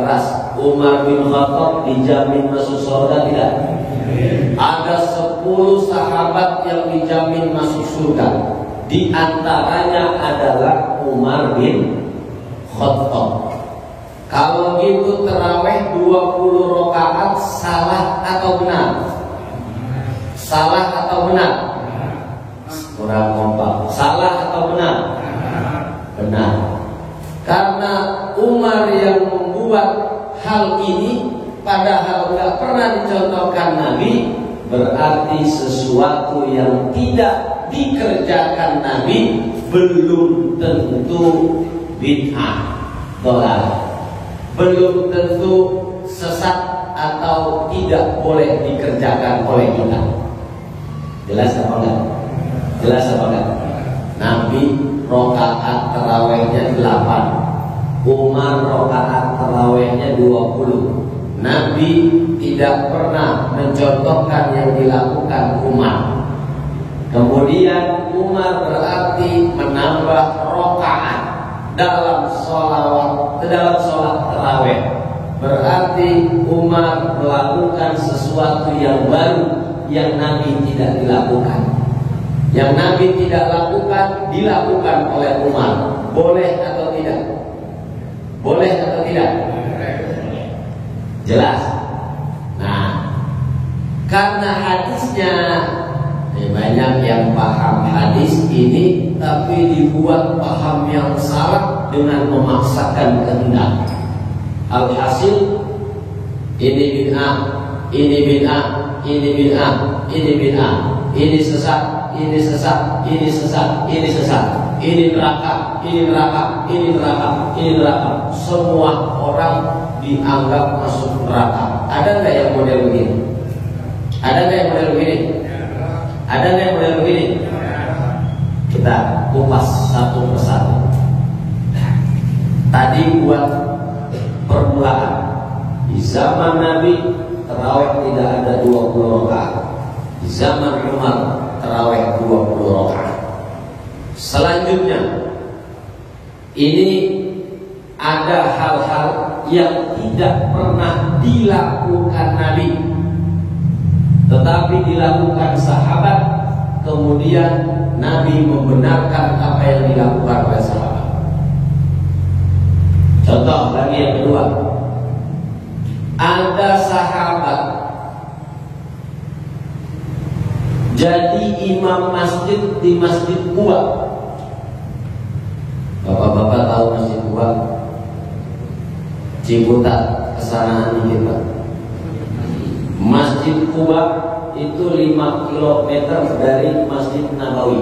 keras, Umar bin Khattab dijamin masuk surga tidak? Ada 10 sahabat yang dijamin masuk surga. Di antaranya adalah Umar bin Khattab. Kalau gitu tarawih 20 rakaat salah atau benar? Salah atau benar? Kurang kompak. Salah atau benar? Benar. Karena Umar yang membuat hal ini padahal tidak pernah dicontohkan Nabi, berarti sesuatu yang tidak dikerjakan Nabi belum tentu bid'ah, dolal, belum tentu sesat atau tidak boleh dikerjakan oleh kita. Jelas apa enggak? Jelas apa enggak? Nabi rakaat tarawihnya 8, Umar rakaat tarawihnya 20. Nabi tidak pernah mencontohkan yang dilakukan Umar. Kemudian Umar berarti menambah rakaat dalam sholat tarawih. Berarti Umar melakukan sesuatu yang baru yang Nabi tidak dilakukan. Yang Nabi tidak lakukan dilakukan oleh Umar. Boleh atau tidak? Boleh atau tidak? Jelas. Nah, karena hadisnya banyak yang paham hadis ini, tapi dibuat paham yang salah dengan memaksakan kehendak. Alhasil ini bid'ah, ini bid'ah, ini bid'ah, ini bid'ah, ini sesat, ini sesat, ini sesat, ini sesat, ini neraka, ini neraka, ini neraka, ini neraka. Semua orang dianggap masuk neraka. Ada nggak yang model begini? Ada nggak yang model begini? Ada nggak yang model begini? Kita kupas satu persatu. Tadi buat permulaan. Di zaman Nabi tarawih tidak ada 20 rakaat. Di zaman Umar tarawih 20 rakaat. Selanjutnya ini ada hal-hal yang tidak pernah dilakukan Nabi, tetapi dilakukan sahabat. Kemudian Nabi membenarkan apa yang dilakukan oleh sahabat. Contoh lagi yang kedua, ada sahabat jadi imam masjid di Masjid Quba. Bapak-bapak tahu Masjid Quba? Ciputat kesanaan dikit Pak. Masjid Quba itu 5 km dari Masjid Nabawi.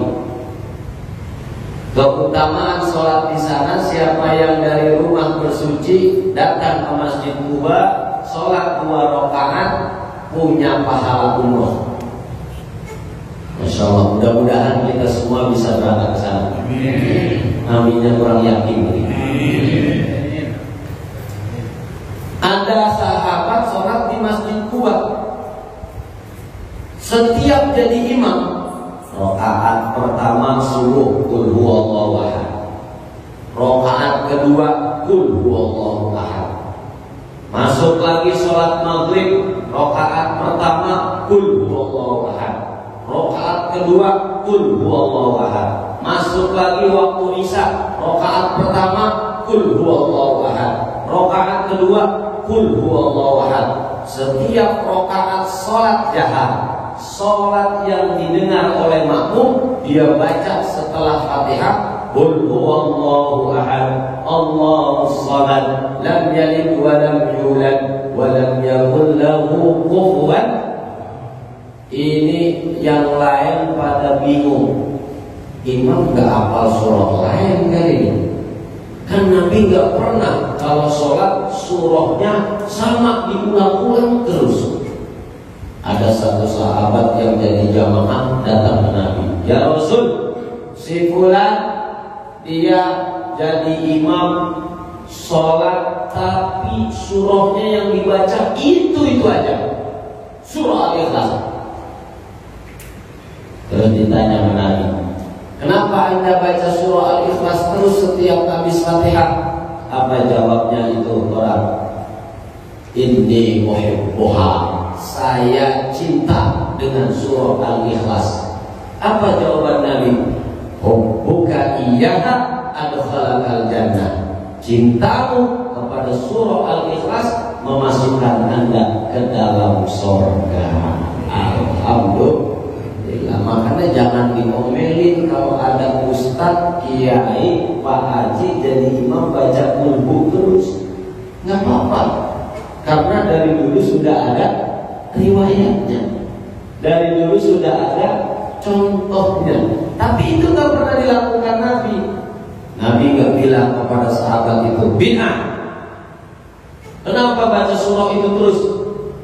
Keutamaan sholat di sana, siapa yang dari rumah bersuci datang ke Masjid Quba, sholat 2 rakaat, punya pahala umroh. Masya Allah, mudah-mudahan kita semua bisa berangkat ke sana. Aminnya kurang yakin. Ada sahabat sholat di Masjid Quba. Setiap jadi imam, rakaat pertama suruh qul huwallahu ahad, rakaat kedua qul huwallahu ahad. Masuk lagi sholat maghrib, rakaat pertama qul huwallahu ahad, rakaat kedua qul huwallahu ahad. Masuk lagi waktu isya, rakaat pertama qul huwallahu ahad, rakaat kedua qul huwallahu ahad. Setiap rakaat sholat jahat, sholat yang didengar oleh makmum, dia baca setelah Fatihah qul huwallahu ahad, Allahus samad, lam yalid wa lam yulad wa lam yakul lahu kufuwan. Ini yang lain pada bingung, imam gak hafal surah lain kali ini. Kan Nabi gak pernah kalau sholat surahnya sama diulang-ulang terus. Ada satu sahabat yang jadi jamaah datang ke Nabi, ya Rasul, si fulan dia jadi imam sholat, tapi surahnya yang dibaca itu aja, surah Al-Ikhlas. Terus ditanya ke Nabi, kenapa anda baca surah Al-Ikhlas terus setiap habis Fatihah? Apa jawabnya itu orang? inni muhibbuha, saya cinta dengan surah Al-Ikhlas. Apa jawaban Nabi? Hubbuka iyyaha adkhalakal jannah. Cintamu kepada surah Al-Ikhlas memasukkan Anda ke dalam surga. Alhamdulillah. Makanya jangan diomelin kalau ada ustadz, kiai, pak haji jadi imam baca kulhu terus. Nggak apa-apa, karena dari dulu sudah ada riwayatnya, dari dulu sudah ada contohnya. Tapi itu nggak pernah dilakukan Nabi. Nabi nggak bilang kepada sahabat itu bid'ah. Kenapa baca surah itu terus?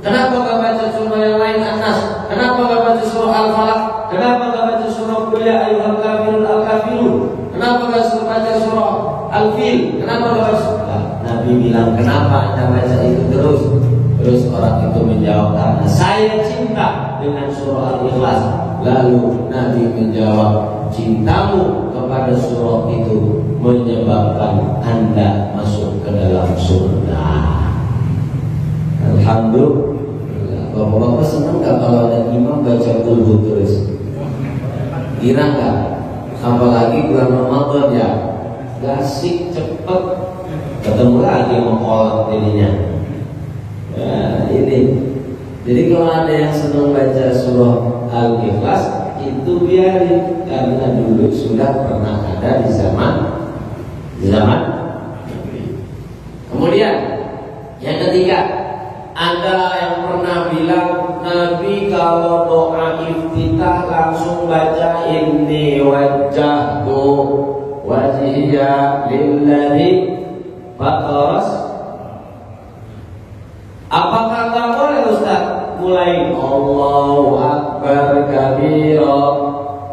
Kenapa nggak baca surah yang lain, An-Nas? Kenapa nggak baca surah Al-Falaq? Kenapa nggak baca surah Qul ya ayyuhal kafirun al-kafirun? Kenapa nggak baca surah Al-Fil? Kenapa nggak baca? Nabi bilang, kenapa Anda baca itu terus? Terus orang itu menjawab, karena saya cinta dengan surah Al-Ikhlas. Lalu Nabi menjawab, cintamu kepada surah itu menyebabkan Anda masuk ke dalam surga. Alhamdulillah. Bapak-bapak senang gak kalau ada imam baca kulhu terus? Kira gak? Apalagi bulan Ramadan ya, gasik cepet ketemu lagi mengkolak dirinya. Ya, ini. Jadi kalau ada yang senang baca surah Al-Ikhlas, itu biarin, karena dulu sudah pernah ada di zaman. Kemudian yang ketiga, ada yang pernah bilang Nabi kalau doa iftitah langsung baca inni wajjahtu wajhiya lilladzi fataras. Apakah nggak boleh Ustaz mulai Allahu Akbar kabira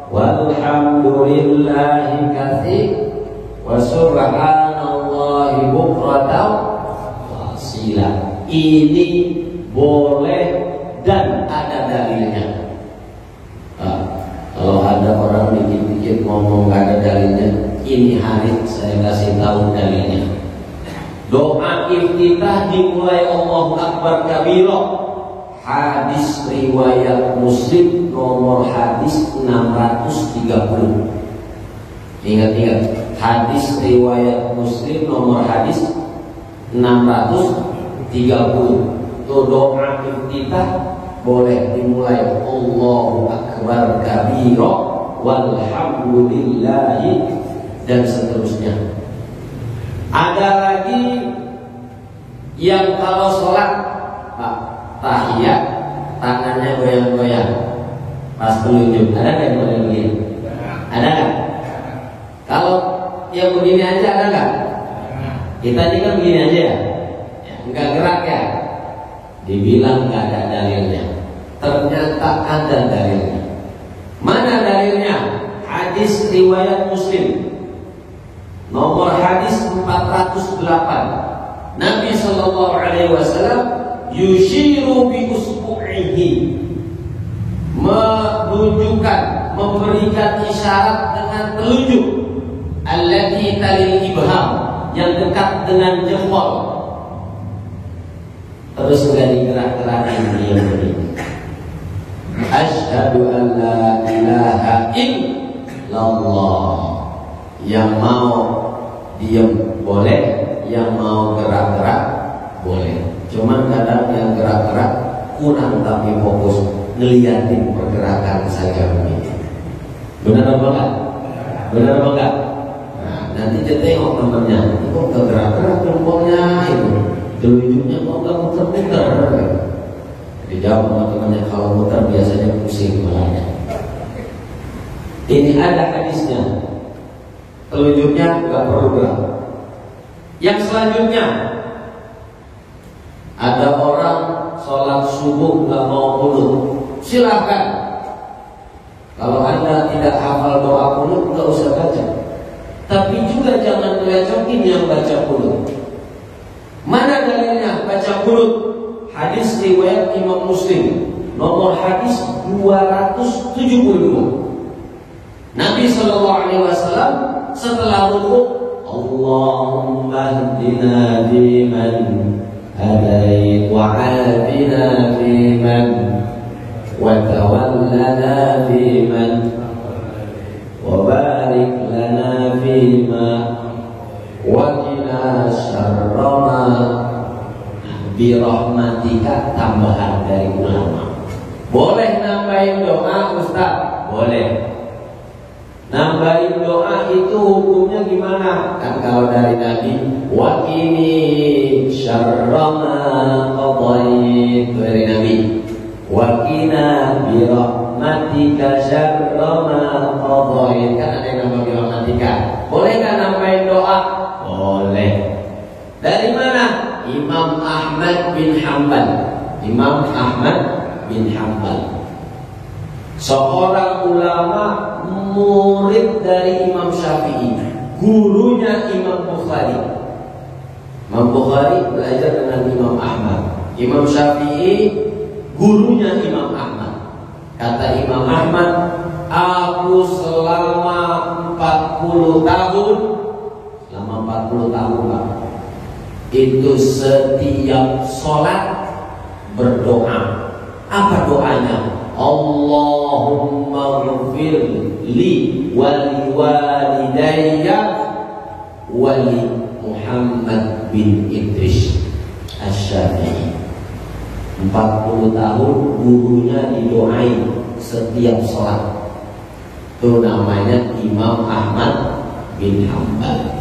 walhamdulillahi katsir wa subhanallahi bukratan wasila? Ini boleh dan ada dalilnya. Kalau ada orang dikit-dikit ngomong gak ada dalilnya, ini hari saya kasih tahu dalilnya. Doa iftitah dimulai Allahu Akbar kabira. Hadis riwayat Muslim nomor hadis 630. Ingat-ingat, hadis riwayat Muslim nomor hadis 630. Tuh doa iftitah boleh dimulai Allahu Akbar kabira walhamdulillahi dan seterusnya. Ada lagi yang kalau sholat tahiyat tangannya goyang-goyang pas penunjuk. Ada nggak yang model begini? Ada nggak? Kalau yang begini aja ada nggak? Kita ini kan begini aja ya, nggak gerak ya. Dibilang nggak ada dalilnya, ternyata ada dalilnya. Mana dalilnya? Hadis riwayat Muslim nomor hadis 408. Nabi sallallahu alaihi wasallam yushiru bi usbu'ihi, menunjukkan, memberikan isyarat dengan telunjuk, allati talil ibham, yang dekat dengan jempol. Terus sudah digerak-gerakin dia begini. Asyhadu an la ilaha illallah. Yang mau diam boleh, yang mau gerak-gerak boleh. Cuman kadang yang gerak-gerak kurang tapi fokus, ngeliatin pergerakan saja begini. Benar apa enggak? Benar apa enggak? Nah, nanti dia tengok temannya, kok gak gerak-gerak jempolnya itu, telunjuknya kok gak muter-muter. Dijawab sama temannya, kalau muter biasanya pusing kepalanya. Ini ada hadisnya, telunjuknya gak perlu gerak. Yang selanjutnya, ada orang sholat subuh gak mau qunut, silahkan. Kalau Anda tidak hafal doa qunut, gak usah baca. Tapi juga jangan melecehkan yang baca qunut. Mana dalilnya baca qunut? Hadis riwayat Imam Muslim nomor hadis 272. Nabi SAW setelah rukuk, Allahumma hdina fiman هديت وعافنا فيمن وتولنا فيمن وبارك لنا فيما وقنا شر ما birahmatika. Tambahan dari ulama. Boleh nambahin doa Ustaz? Boleh. Nambahin doa itu hukumnya gimana? Kan kalau dari Nabi, wa qini syarra ma qadait, dari Nabi, wa qina bi rahmatika syarra ma qadait. Kan ada yang nambah bi rahmatika. Boleh kan nambahin doa? Boleh. Dari mana? Imam Ahmad bin Hanbal. Imam Ahmad bin Hanbal, seorang ulama, murid dari Imam Syafi'i, gurunya Imam Bukhari. Imam Bukhari belajar dengan Imam Ahmad. Imam Syafi'i gurunya Imam Ahmad. Kata Imam Ahmad, aku selama 40 tahun, Pak, itu setiap sholat berdoa. Apa doanya? Allahumma ghfir li wa li walidayya wa li Muhammad bin Idris Asy-Syafi'i. 40 tahun gurunya didoain setiap sholat. Itu namanya Imam Ahmad bin Hanbal.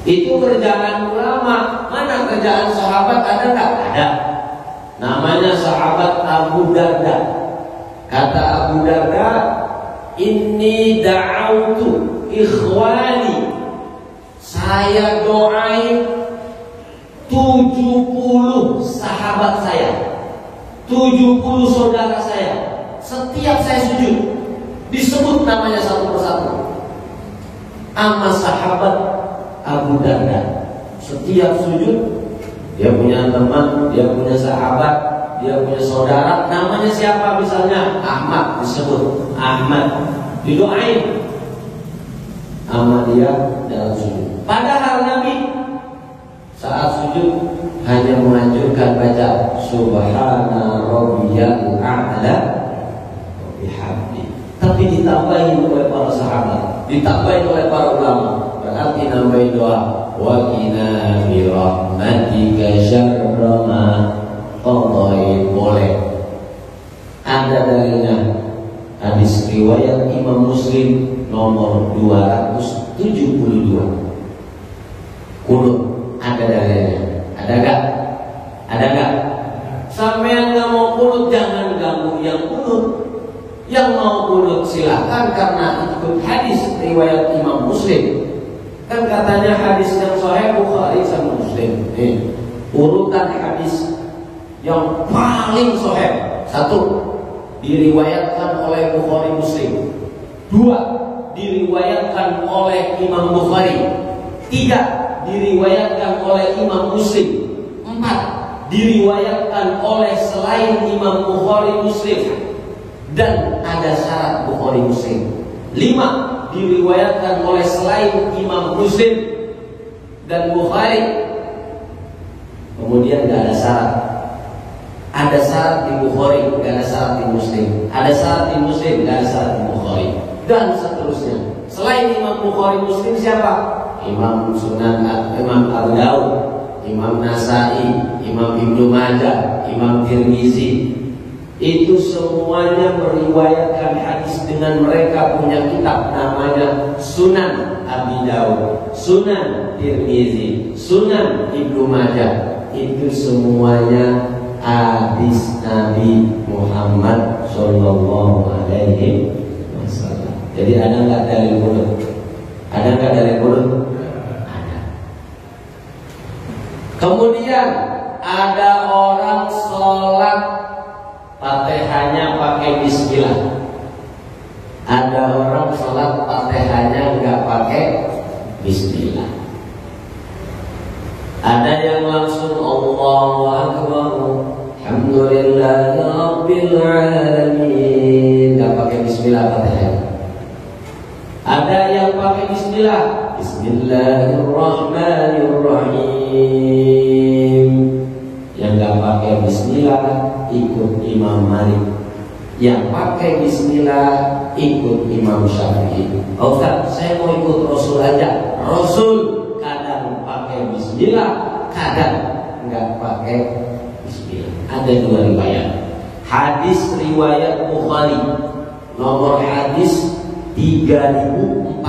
Itu kerjaan ulama. Mana kerjaan sahabat? Ada nggak? Ada. Namanya sahabat Abu Darda. Kata Abu Darda, inni da'autu ikhwani, saya doain 70 sahabat saya, 70 saudara saya. Setiap saya sujud disebut namanya satu persatu. Amma sahabat Abu Darda, setiap sujud dia punya teman, dia punya sahabat, dia punya saudara, namanya siapa misalnya? Ahmad, disebut Ahmad, didoain sama dia dalam sujud. Padahal Nabi saat sujud hanya menganjurkan baca Subhana Rabbiyal A'la wa bihamdi. Tapi ditambahin oleh para sahabat, ditambahin oleh para ulama. Berarti nambahin doa, wa qina bi rahmatika syarra ma qadait. Boleh. Ada dalilnya. Hadis riwayat Imam Muslim nomor 272. Kunut, ada dalilnya. Ada enggak? Ada enggak? Sampai yang enggak mau kunut jangan ganggu yang kunut. Yang mau kunut silakan karena ikut hadis riwayat Imam Muslim. Kan katanya hadis yang sahih Bukhari sama Muslim. Urutan hadis yang paling sahih. 1, diriwayatkan oleh Bukhari Muslim. 2, diriwayatkan oleh Imam Bukhari. 3, diriwayatkan oleh Imam Muslim. 4, diriwayatkan oleh selain Imam Bukhari Muslim. Dan ada syarat Bukhari Muslim. 5, diriwayatkan oleh selain Imam Muslim dan Bukhari. Kemudian tidak ada syarat. Ada syarat di Bukhari, tidak ada syarat di Muslim. Ada syarat di Muslim, tidak ada syarat di Bukhari. Dan seterusnya. Selain Imam Bukhari Muslim siapa? Imam Sunan, Imam Abu Daud, Imam Nasai, Imam Ibnu Majah, Imam Tirmizi. Itu semuanya meriwayatkan hadis dengan mereka punya kitab namanya Sunan Abi Daud, Sunan Tirmizi, Sunan Ibnu Majah. Itu semuanya hadis Nabi Muhammad Sallallahu Alaihi Wasallam. Jadi ada nggak dalil kunut? Ada nggak dalil kunut? Ada. Kemudian ada orang sholat Fatihahnya pakai bismillah. Ada orang sholat Fatihahnya nggak pakai bismillah. Ada yang langsung Allahu Akbar, Alhamdulillahi Rabbil Alamin, nggak pakai bismillah Fatihah. Ada yang pakai bismillah, Bismillahirrahmanirrahim. bismillah ikut Imam Malik, yang pakai bismillah ikut Imam Syafi'i. Oh Ustaz, saya mau ikut Rasul aja. Rasul kadang pakai bismillah, kadang nggak pakai bismillah. Ada dua riwayat. Hadis riwayat Bukhari nomor hadis 3451.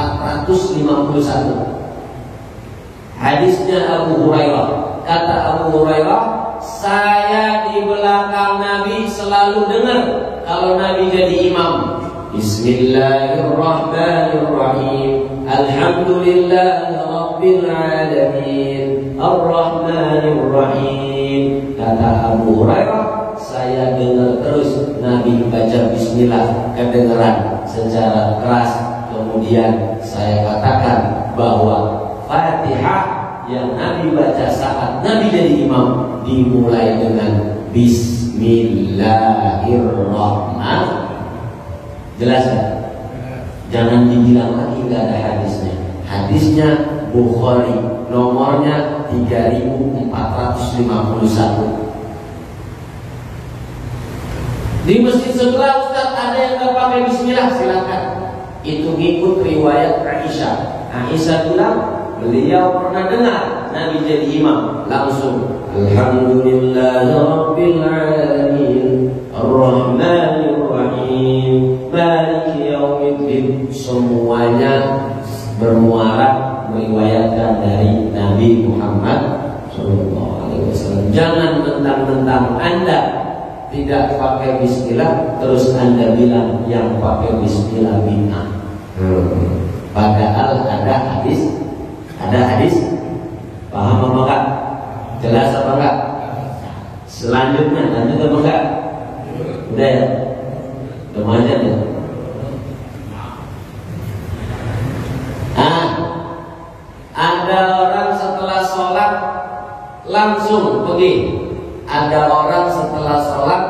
Hadisnya Abu Hurairah. Kata Abu Hurairah, saya di belakang Nabi selalu dengar kalau Nabi jadi imam, Bismillahirrahmanirrahim, Alhamdulillahi Rabbil Alamin, Ar-Rahmanirrahim. Kata Abu Hurairah, saya dengar terus Nabi baca bismillah kedengaran secara keras. Kemudian saya katakan bahwa Fatihah yang Nabi baca saat Nabi jadi imam dimulai dengan Bismillahirrahmanirrahim. Jelas kan? Jangan dibilang lagi nggak ada hadisnya. Hadisnya Bukhari, nomornya 3451. Di masjid sebelah Ustaz ada yang nggak pakai bismillah, silakan. Itu ngikut riwayat Aisyah. Aisyah bilang beliau pernah dengar Nabi jadi imam langsung Alhamdulillahirabbil alamin Ar-Rahmanirrahim Maliki yaumiddin. Semuanya bermuara meriwayatkan dari Nabi Muhammad SAW. Jangan mentang-mentang Anda tidak pakai bismillah terus Anda bilang yang pakai bismillah bid'ah. Padahal ada hadis. Paham apa enggak? Jelas apa enggak? Selanjutnya lanjut apa enggak? Udah ya? Lumayan ya? Ada orang setelah sholat langsung pergi. Ada orang setelah sholat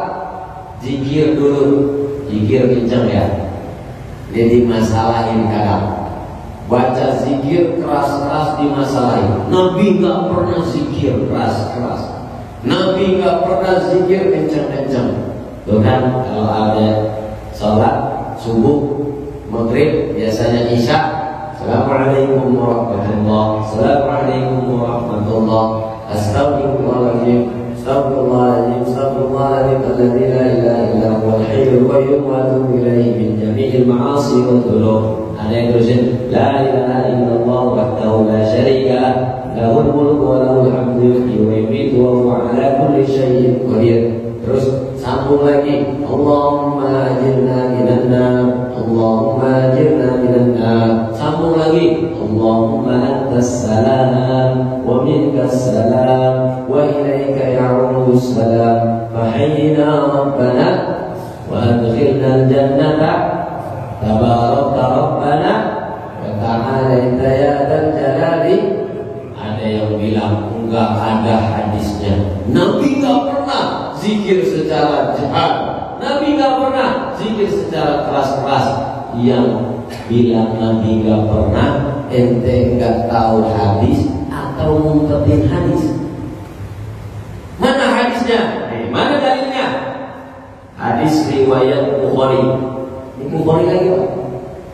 zikir dulu. Zikir kenceng ya. Jadi masalahin kadang. Baca zikir keras-keras dimasalahin. Nabi gak pernah zikir keras-keras. Nabi gak pernah zikir kencang-kencang. Tuh kan kalau ada sholat subuh, maghrib, biasanya isya, Assalamualaikum warahmatullahi wabarakatuh, Assalamualaikum warahmatullahi wabarakatuh, Astagfirullahaladzim, Astagfirullahaladzim, Astagfirullahaladzim, alladzi la ilaha illa huwal hayyul qayyum wa atubu ilaihi min jami'il ma'asi wal dzunub. Ada yang terusin la ilaha illallah wahdahu la syarika lah, lahul mulku wa lahul hamdu yuhyi wa yumiitu wa huwa ala kulli syai'in qadir. Terus sambung lagi, Allahumma ajirna minan nar, Allahumma ajirna minan nar. Sambung lagi, Allahumma antas salam wa minkas salam wa ilaika ya'udu salam fahayyina rabbana wa adkhilna al-jannata tabarakta rabbana wa ta'alaita ya dzal jalali. Ada yang bilang enggak ada hadisnya. Nabi enggak pernah zikir secara jahat. Nabi enggak pernah zikir secara keras-keras. Yang bilang Nabi enggak pernah, ente enggak tahu hadis atau ngumpetin hadis. Mana hadisnya? Mana dalilnya? Hadis riwayat Bukhari. Ini Bukhari lagi Pak.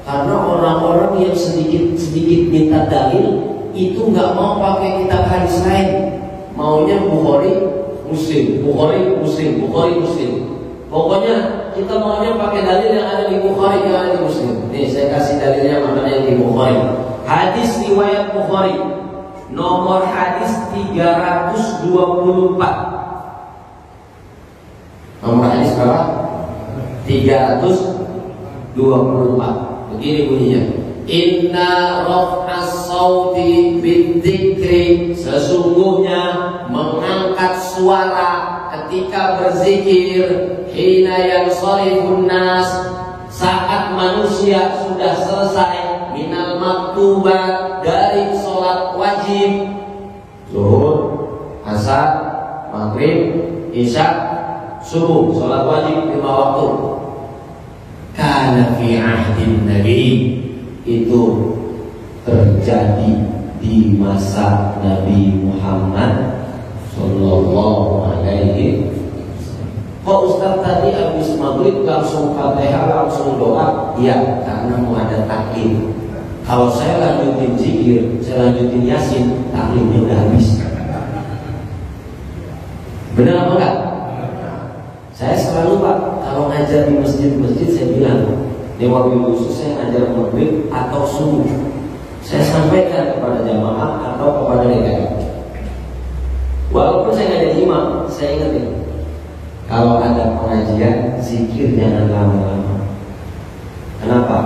Karena orang-orang yang sedikit minta dalil itu nggak mau pakai kitab hadis lain, maunya Bukhari Muslim, Bukhari Muslim, Bukhari Muslim. Pokoknya kita maunya pakai dalil yang ada di Bukhari, yang ada di Muslim. Nih saya kasih dalilnya mana yang di Bukhari. Hadis riwayat Bukhari nomor hadis 324. Nomor hadis berapa? 324. Begini bunyinya. Inna raf'as sauti bidzikri, sesungguhnya mengangkat suara ketika berzikir, hina yansarifun nas, saat manusia sudah selesai, minal maktubat, dari sholat wajib, zuhur, asar, maghrib, isya, subuh, sholat wajib 5 waktu. Kana fi ahdin Nabi, itu terjadi di masa Nabi Muhammad Sallallahu Alaihi maghrib langsung Fatihah, langsung doa? Iya, karena mau ada taklim. Kalau saya lanjutin zikir, saya lanjutin yasin, taklimnya udah habis. Benar apa enggak? Saya selalu Pak, kalau ngajar di masjid-masjid saya bilang, di waktu khusus saya ngajar maghrib atau subuh, saya sampaikan kepada jamaah atau kepada DKI. Walaupun saya nggak jadi imam, saya ingetin, kalau ada pengajian, zikir jangan lama-lama. Kenapa?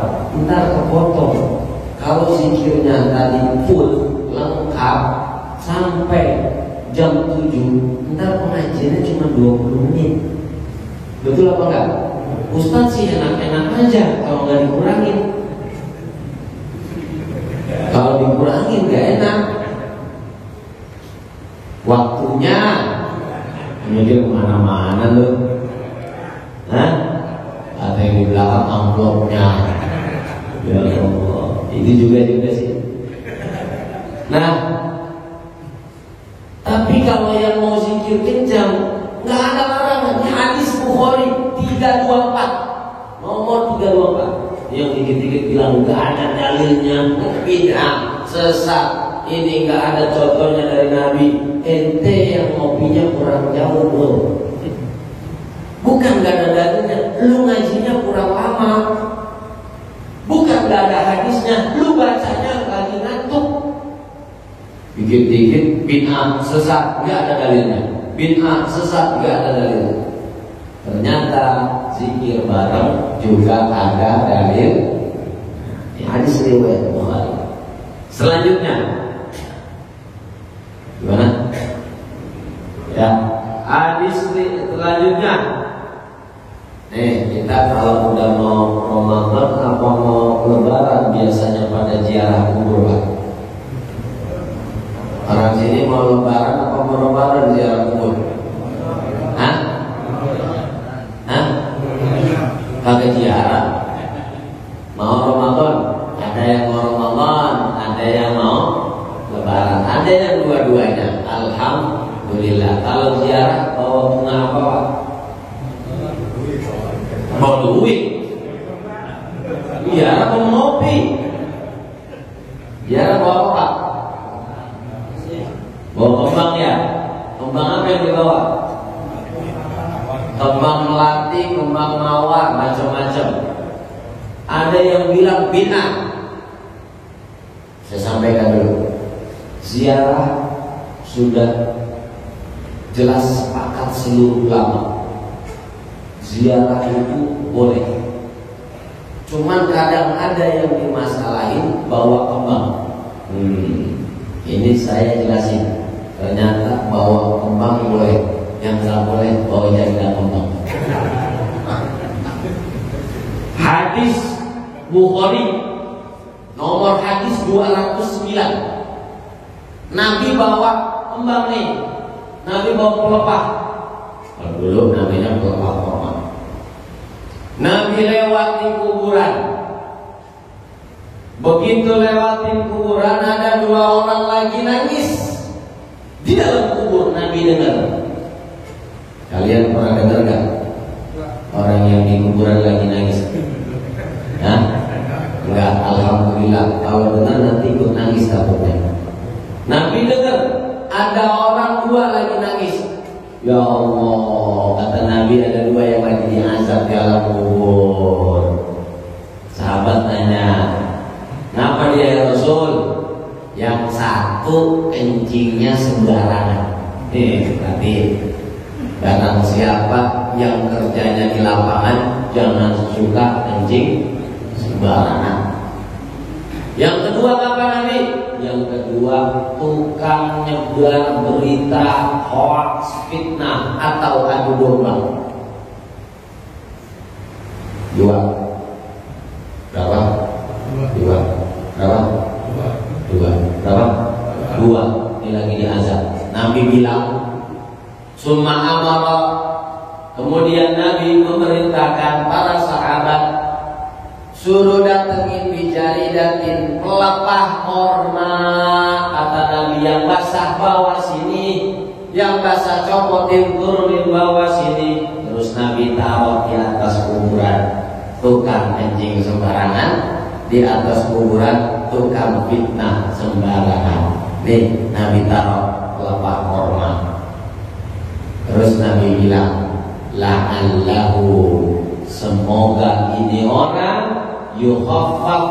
Ntar kepotong. Kalau zikirnya tadi full, lengkap, sampai jam 7, ntar pengajiannya cuma 20 menit. Betul apa enggak? Ustadz sih enak-enak aja kalau nggak dikurangin. Kalau dikurangin nggak enak. Waktunya mikir kemana-mana tuh. Hah? Ada yang di belakang amplopnya. Ya Allah, itu juga sih. Nah, tapi kalau yang mau zikir kencang, nggak ada larangan. Ini hadis Bukhari 324, nomor 324. Yang dikit-dikit bilang nggak ada dalilnya, bid'ah, sesat. Ini nggak ada contohnya dari Nabi. Ente yang ngopinya kurang jauh bro. Bukan nggak ada dalilnya, lu ngajinya kurang lama. Bukan nggak ada hadisnya, lu bacanya lagi ngantuk. Dikit-dikit bid'ah sesat, nggak ada dalilnya. Bid'ah sesat, nggak ada dalilnya. Ternyata zikir bareng juga ada dalil. Ini hadis riwayat Bukhari. Selanjutnya, gimana? Ya, hadis selanjutnya. Kita kalau udah mau Ramadan apa mau Lebaran biasanya pada ziarah kubur Pak. Orang sini mau Lebaran apa mau Ramadan ziarah kubur? Hah? Pakai ziarah. Mau Ramadan? Ada yang mau Ramadan, ada yang mau Lebaran, ada yang dua-duanya. Alhamdulillah. Kalau ziarah bawa bunga apa Pak? Bawa duit. Ziarah mau ngopi. Ziarah bawa apa Pak? Bawa kembang ya. Kembang apa yang dibawa? Kembang melati, kembang mawar, macam-macam. Ada yang bilang bid'ah. Saya sampaikan dulu. Ziarah sudah jelas sepakat seluruh ulama. Ziarah itu boleh. Cuman kadang ada yang dimasalahin bawa kembang. Ini saya jelasin. Ternyata bawa kembang boleh. Yang nggak boleh bawa jaridah kembang. Hadis Bukhari nomor hadis 209. Nabi bawa kembang nih. Nabi bawa pelepah. Kalau dulu namanya pelepah korma. Nabi lewatin kuburan. Begitu lewatin kuburan ada dua orang lagi nangis. Di dalam kubur Nabi dengar. Kalian pernah dengar gak? Orang yang di kuburan lagi nangis? Hah? Enggak, alhamdulillah. Kalau dengar nanti ikut nangis takutnya. Nabi dengar ada orang dua lagi nangis. Ya Allah, kata Nabi ada dua yang lagi diazab di alam kubur. Sahabat tanya, kenapa dia ya Rasul? Yang satu kencingnya sembarangan. Berarti barang siapa yang kerjanya di lapangan jangan suka kencing sembarangan. Yang kedua apa Nabi? Yang kedua tukang nyebar berita hoax, fitnah atau adu domba. Dua. Berapa? Dua. Berapa? Dua. Berapa? Dua. Ini lagi diazab. Nabi bilang, summa amara. Kemudian Nabi memerintahkan para sahabat suruh datengin bijaridatin pelepah korma. Kata Nabi, yang basah bawa sini, yang basah copotin turunin bawa sini. Terus Terus Nabi taruh di atas kuburan tukang kencing sembarangan, di atas kuburan tukang fitnah sembarangan. Nih Nabi taruh pelepah korma. Terus Nabi bilang, la'allahu, semoga ini orang yukhaffaf,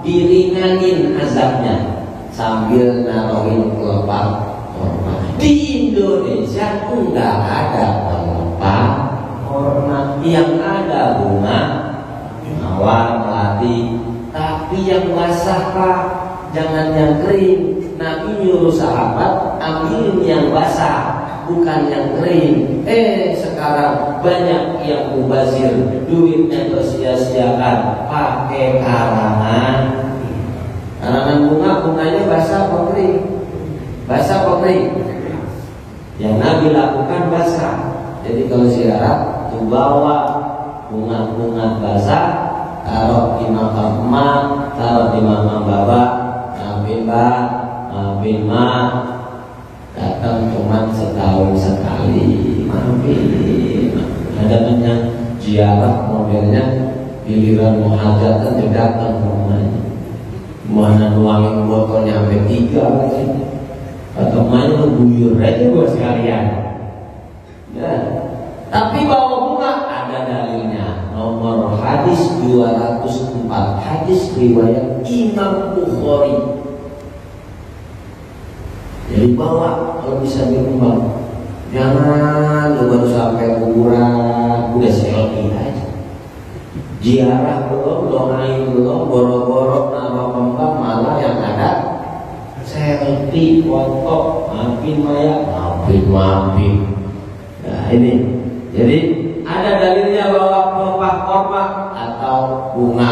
diringanin azabnya, sambil naruhin pelepah korma. Di Indonesia enggak ada pelepah korma, yang ada bunga mawar, melati. Tapi yang basah Pak, jangan yang kering. Nabi nyuruh sahabat ambil yang basah, bukan yang kering. Sekarang banyak yang mubazir, duitnya tersia-siakan pakai karangan. Karangan bunga, bunganya basah apa kering? Basah apa kering? Yang Nabi lakukan basah. Jadi kalau ziarah tuh bawa bunga-bunga basah, taruh di makam emak, taruh di makam bapak, mampir mbak, mampir mak. Datang cuma setahun sekali, mampir. Adanya ziarah modelnya giliran mau hajatan dia datang ke rumahnya. Mana nuangin botolnya sampai 3 lagi. Atau main mengguyur aja buat sekalian. Ya. Tapi bawa bunga ada dalilnya. Nomor hadis 204, hadis riwayat Imam Bukhari. Jadi bawa kalau bisa di rumah. Jangan baru sampai kuburan udah selfie aja. Ziarah belum, doain belum, boro-boro nama pembang, malah yang ada selfie, foto, mampir maya, mampir. Nah ini, jadi ada dalilnya bahwa pelepah korma atau bunga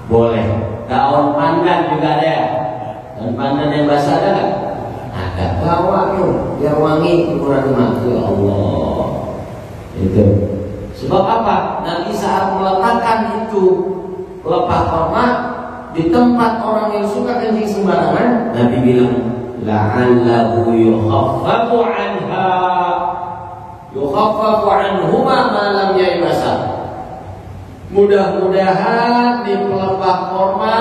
boleh. Daun pandan juga ada. Daun pandan yang basah ada nggak? Ada. Bawa yuk, biar wangi kuburan emak. Ya Allah. Itu. Sebab apa? Nabi saat meletakkan itu pelepah korma di tempat orang yang suka kencing sembarangan, Nabi bilang, la'allahu yukhaffafu anha, yukhaffafu anhuma ma lam yaibasa. Mudah-mudahan di pelepah korma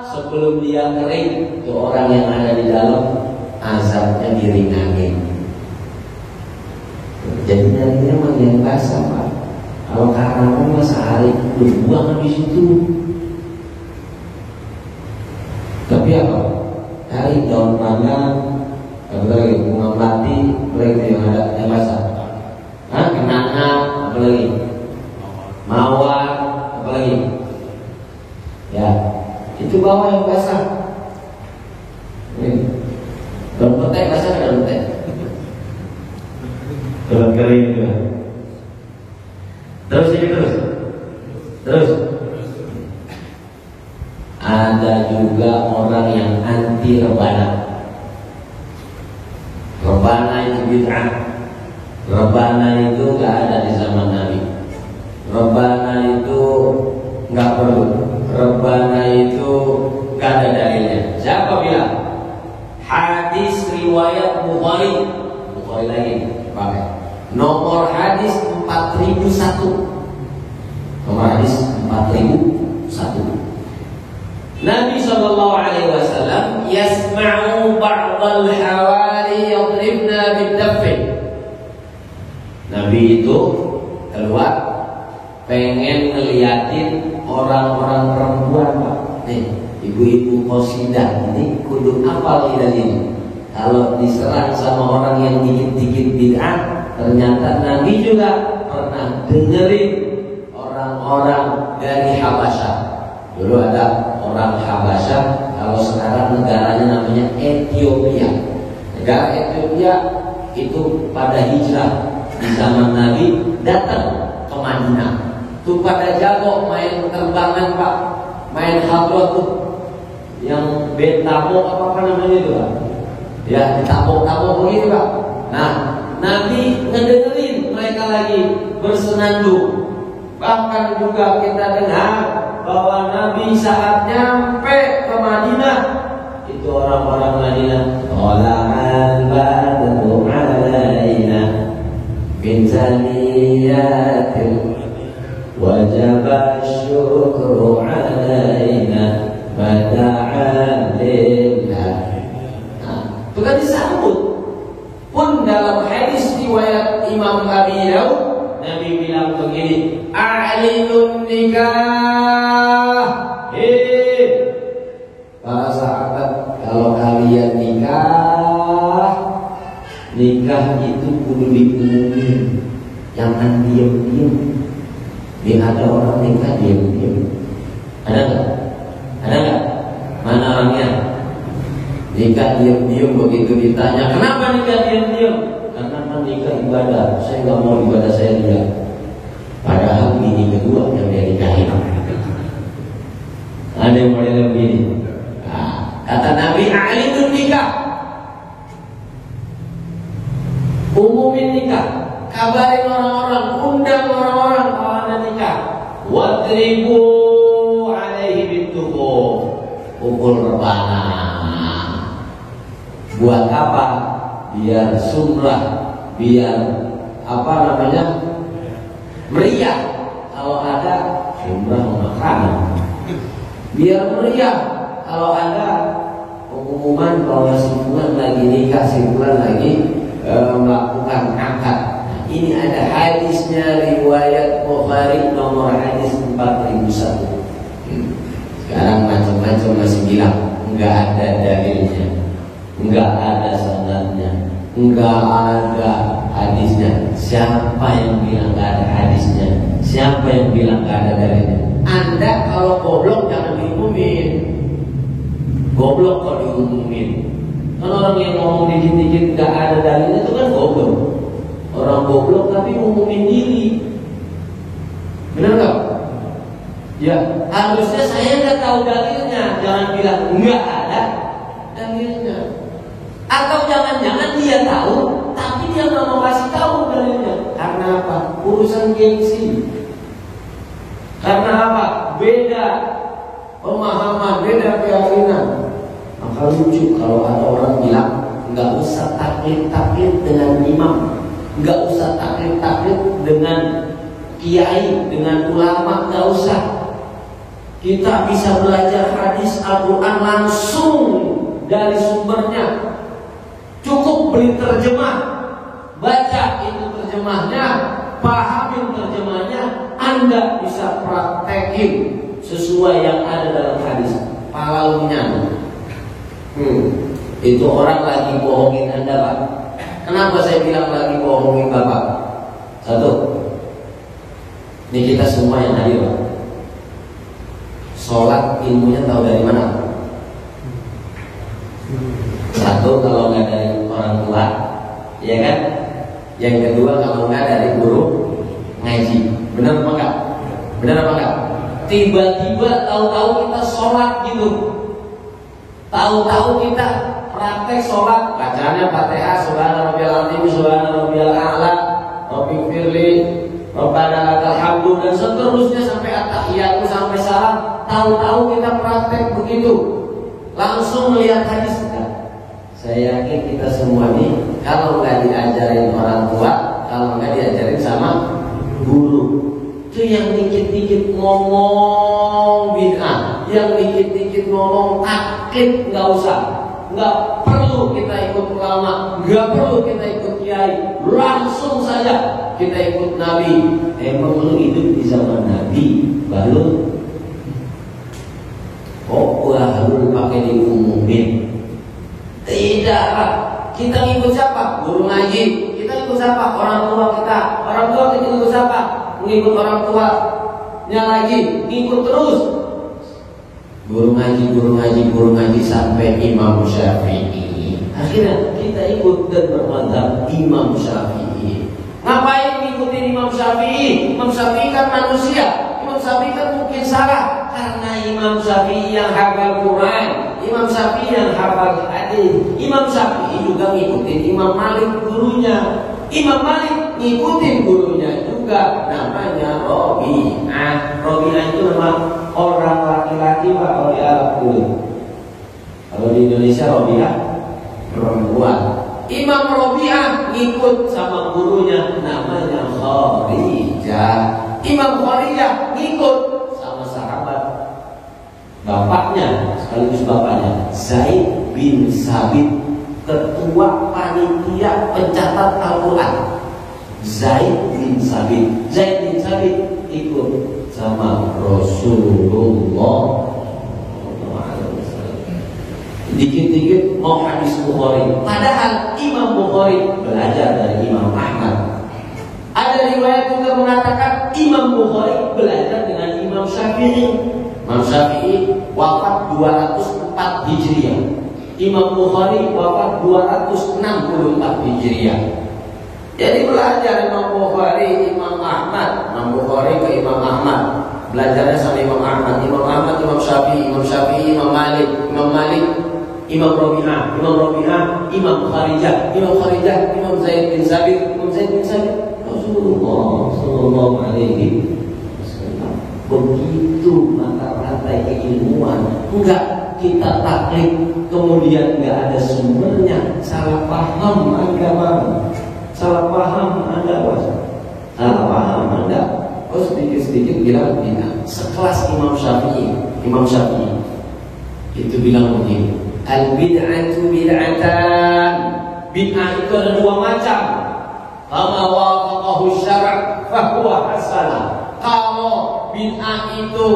sebelum dia kering, itu orang yang ada di dalam azabnya diringanin. Jadi nantinya mah yang basah Pak. Kalau karangan mah sehari berbuang di situ. Tapi apa? Cari daun pandan, apa lagi bunga melati, apa lagi yang ada yang basah. Kenanga, apa lagi? Mawar, apa lagi? Ya, itu bawa yang basah. Daun petai basah kan daun petai. Daun kering juga. Terus. Ada juga orang yang anti rebana. Rebana itu bid'ah. Rebana itu nggak ada di zaman Nabi. Rebana itu nggak perlu. Rebana itu nggak ada dalilnya. Siapa bilang? Hadis riwayat Bukhari. Bukhari lagi pakai. Nomor hadis 4001. Nomor hadis 4001. Nabi sallallahu alaihi wasallam yasma'u ba'dal hawari yadribna bid-daff. Nabi itu keluar pengen ngeliatin orang-orang perempuan Pak. Nih, ibu-ibu qasidah ini kudu hafal ini. Kalau diserang sama orang yang dikit-dikit bid'ah, ternyata Nabi juga pernah dengerin orang-orang dari Habasyah. Dulu ada orang Habasyah, kalau sekarang negaranya namanya Ethiopia. Negara Ethiopia itu pada hijrah di zaman Nabi datang ke Madinah. Tuh pada jago main terbangan Pak, main hadroh tuh, yang betamo apa namanya itu Pak? Ya, ditapok-tapok begitu Pak. Nah, Nabi ngedengerin mereka lagi bersenandung. Bahkan juga kita dengar bahwa Nabi saat nyampe ke Madinah, itu orang-orang Madinah, tola'al badru alaina min zaniyatil wajaba syukru alaina mada'a lillah. Itu kan disambut. Pun dalam hadis riwayat Imam Abi Daud, Nabi bilang begini, a'linun nikah. Para sahabat, kalau kalian nikah itu kudu diumumin, jangan diam-diam. Dia ada orang nikah diam-diam. Ada nggak? Ada nggak? Mana orangnya? Nikah diam-diam, begitu ditanya kenapa nikah diam-diam? Karena kan nikah ibadah, saya nggak mau ibadah saya lihat. Padahal bini kedua yang dia nikahin. Ada yang model begini. Nah, kata Nabi, a'linun nikah, umumin nikah, kabarin orang-orang, undang orang-orang kalau ada nikah. Wadribu alaihi bitubuh, pukul rebana. Buat apa? Biar sumrah, biar meriah. Kalau ada sumrah makanan, biar meriah. Kalau ada pengumuman bahwa si fulan lagi nikah, si fulan lagi melakukan akad. Nah, ini ada hadisnya, riwayat Bukhari nomor hadis 4001. Sekarang macam-macam masih bilang enggak ada dalilnya, enggak ada sanadnya, enggak ada hadisnya. Siapa yang bilang enggak ada hadisnya? Siapa yang bilang enggak ada dalilnya? Anda kalau goblok jangan diumumin. Goblok kalau diumumin. Kan orang yang ngomong dikit-dikit enggak ada dalilnya itu kan goblok. Orang goblok tapi umumin diri. Benar enggak? Ya, harusnya saya enggak tahu dalilnya. Jangan bilang enggak ada dalilnya. Atau jangan-jangan dia tahu, tapi dia nggak mau kasih tahu dalilnya. Karena apa? Urusan gengsi. Karena apa? Beda pemahaman, beda keyakinan. Maka lucu kalau ada orang bilang nggak usah taklid dengan imam, nggak usah taklid dengan kiai, dengan ulama, nggak usah. Kita bisa belajar hadis Al-Quran langsung dari sumbernya. Cukup beli terjemah, baca itu terjemahnya, pahamin terjemahnya, Anda bisa praktekin sesuai yang ada dalam hadis. Palaunya itu orang lagi bohongin Anda, Pak. Kenapa saya bilang lagi bohongin Bapak? Satu, ini kita semua yang hadir, Pak. Sholat ilmunya tahu dari mana? Satu, kalau nggak dari orang tua, ya kan? Yang kedua, kalau nggak dari guru ngaji. Benar apa enggak? Benar apa enggak? Tiba-tiba tahu-tahu kita sholat gitu, tahu-tahu kita praktek sholat, bacanya Fatihah, Subhana rabbiyal azim, Subhana rabbiyal a'la, Rabbil firli, Rabbana lakal hamdu, dan seterusnya sampai at-tahiyatu, sampai salam. Tahu-tahu kita praktek begitu, langsung melihat hadis. Saya yakin kita semua nih, kalau nggak diajarin orang tua, kalau nggak diajarin sama guru, itu yang dikit-dikit ngomong bid'ah, yang dikit-dikit ngomong taklid, nggak usah, nggak perlu kita ikut ulama, nggak perlu kita ikut kiai, langsung saja kita ikut Nabi. Emang lu hidup di zaman Nabi, baru baru pakai diumumin. Tidak, Pak. Kita ngikut siapa? Guru ngaji. Kita ngikut siapa? Orang tua kita. Orang tua kita ngikut siapa? Ngikut orang tuanya lagi. Ngikut terus. Guru ngaji sampai Imam Syafi'i. Akhirnya kita ikut dan bermadzhab Imam Syafi'i. Ngapain ngikutin Imam Syafi'i? Imam Syafi'i kan manusia. Imam Syafi'i kan mungkin salah. Karena Imam Syafi'i yang hafal Quran, Imam Syafi'i yang hafal hadis, Imam Syafi'i juga ngikutin Imam Malik gurunya, Imam Malik ngikutin gurunya juga, namanya Robi'ah. Robi'ah itu nama orang laki-laki, Pak, kalau di Arab dulu. Kalau di Indonesia Robi'ah perempuan. Imam Robi'ah ngikut sama gurunya namanya Kharijah. Imam Kharijah ngikut sama sahabat bapaknya, sekaligus bapaknya Zaid bin Sabit, ketua panitia pencatat Al-Quran. Zaid bin Sabit ikut sama Rasulullah. Dikit-dikit mau hadis Bukhari, padahal Imam Bukhari belajar dari Imam Ahmad. Ada riwayat juga mengatakan Imam Bukhari belajar dengan Imam Syafi'i. Imam Syafi'i wafat 204 Hijriah. Imam Bukhari wafat 264 Hijriah. Jadi belajar Imam Bukhari, Imam Ahmad, Imam Bukhari ke Imam Ahmad, belajarnya sama Imam Ahmad, Imam Ahmad, Imam Syafi'i, Imam Syafi'i, Imam Malik, Imam Malik, Imam Rabi'ah, Imam Kharijah, Imam Zaid bin Sabit, Rasulullah Sallallahu Alaihi Wasallam. Begitu mata rantai keilmuan. Enggak kita taklid kemudian enggak ada sumbernya, salah paham agama. Salah paham Anda. Oh sedikit-sedikit bilang bid'ah. Sekelas Imam Syafi'i itu bilang begini, al-bid'atu bid'atan. Bid'ah itu ada dua macam. Kama wafaqahu syara' fa huwa hasanah. Kalau bid'ah itu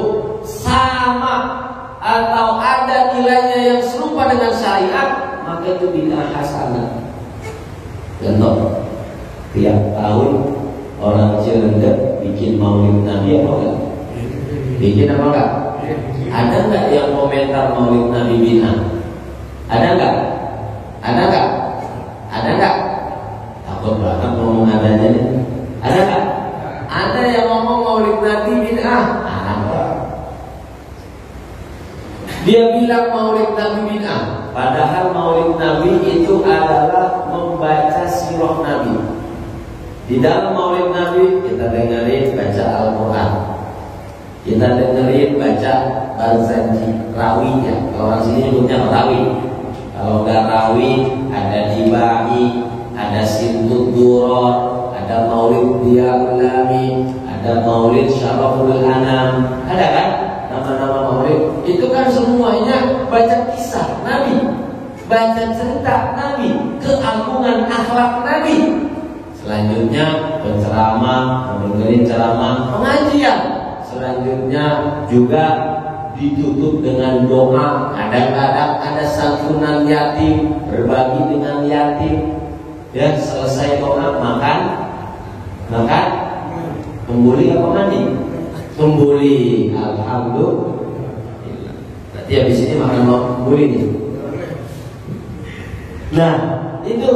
sama atau ada nilainya yang serupa dengan syariat, maka itu bid'ah hasanah. Contoh, tiap tahun orang Ciledug bikin maulid Nabi apa enggak? Bikin apa enggak? Ada enggak yang komentar maulid Nabi bid'ah? Ada enggak? Takut banget ngomong adanya nih. Ada enggak? Ada yang ngomong maulid Nabi bid'ah? Ada. Dia bilang maulid Nabi bid'ah, padahal maulid Nabi itu adalah membaca sirah Nabi. Di dalam maulid Nabi kita dengerin baca Al-Quran, kita dengerin baca Barzanji, rawinya. Kalau orang sini nyebutnya rawi. Kalau enggak rawi, ada dibai, ada Sintut Duror, ada maulid Diaulami, ada maulid Syaraful Anam. Ada kan nama-nama maulid? Itu kan semuanya baca kisah Nabi, baca cerita Nabi, keagungan akhlak Nabi. Selanjutnya penceramah, mendengarin ceramah, pengajian. Selanjutnya juga ditutup dengan doa. Kadang-kadang ada santunan yatim, berbagi dengan yatim. Ya, selesai doa makan. Kembuli apa mandi? Kembuli. Alhamdulillah. Berarti habis ini makan kembuli nih. Nah, itu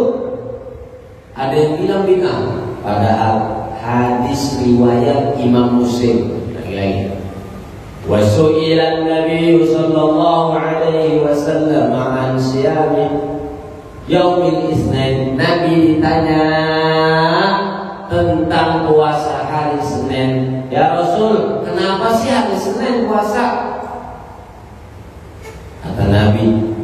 ada yang bilang bid'ah, padahal hadis riwayat Imam Muslim. Lagi-lagi. Wa su'ila Nabi sallallahu alaihi wasallam an siyami yaumil Itsnain. Nabi ditanya tentang puasa hari Senin. Ya Rasul, kenapa sih hari Senin puasa? Kata Nabi,